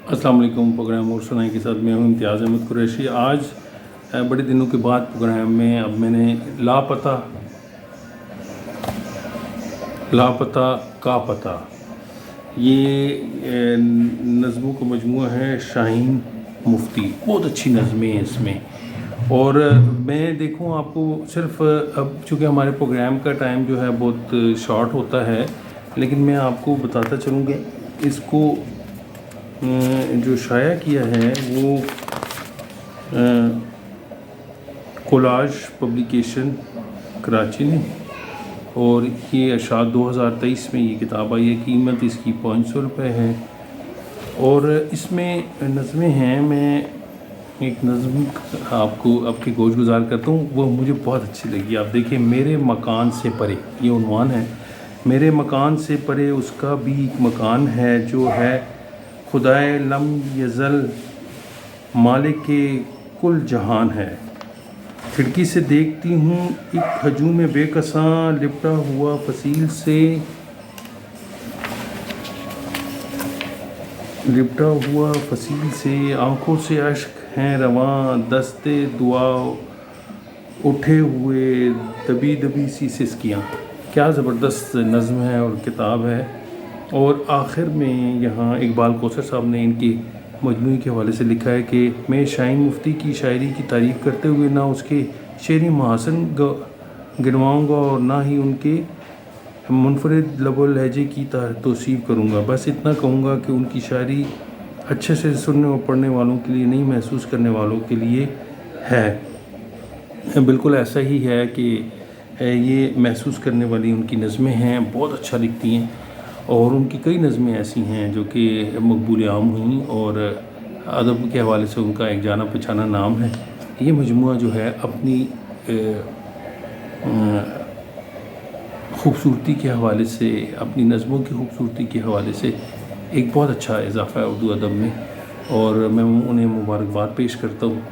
अस्सलाम वालेकुम। प्रोग्राम और सुनाई के साथ मैं हूं इम्तियाज़ अहमद कुरैशी। आज बड़े दिनों के बाद प्रोग्राम में अब मैंने लापता का पता ये नज़मों का मजमूआ है शाहीन मुफ्ती। बहुत अच्छी नज़में हैं इसमें। और मैं देखूं आपको सिर्फ अब चूँकि हमारे प्रोग्राम का टाइम जो है बहुत शॉर्ट होता है, लेकिन मैं आपको बताता चलूँगा इसको जो शाया किया है वो कोलाज पब्लिकेशन कराची ने, और ये अरशाद 2023 में ये किताब आई है। कीमत इसकी 500 रुपये है। और इसमें नज़में हैं। मैं एक नज़म आपको आपकी गोश गुजार करता हूँ, वो मुझे बहुत अच्छी लगी। आप देखिए, मेरे मकान से परे, ये उन्वान है। मेरे मकान से परे उसका भी एक मकान है जो है खुदाए लम यज़ल मालिक के कुल जहान है। खिड़की से देखती हूँ एक हजूम बेकसां लिपटा हुआ फसील से आँखों से अश्क हैं रवां, दस्ते दुआ उठे हुए दबी दबी सी सिसकियाँ। क्या ज़बरदस्त नज़म है और किताब है। और आखिर में यहाँ इकबाल कौसर साहब ने इनके मजमूए के हवाले से लिखा है कि मैं शाहीन मुफ्ती की शायरी की तारीफ़ करते हुए ना उसके शेरी महासन गिनवाऊँगा और ना ही उनके मुनफरिद लबो लहजे की तौसीफ़ करूँगा। बस इतना कहूँगा कि उनकी शायरी अच्छे से सुनने और पढ़ने वालों के लिए नहीं, महसूस करने वालों के लिए है। बिल्कुल ऐसा ही है कि ये महसूस करने वाली उनकी नज़में हैं, बहुत अच्छा लिखती हैं। और उनकी कई नज़में ऐसी हैं जो कि मकबूल आम हुई और अदब के हवाले से उनका एक जाना पहचाना नाम है। ये मजमूआ जो है अपनी खूबसूरती के हवाले से, अपनी नज़मों की खूबसूरती के हवाले से एक बहुत अच्छा इजाफ़ा है उर्दू अदब में, और मैं उन्हें मुबारकबाद पेश करता हूँ।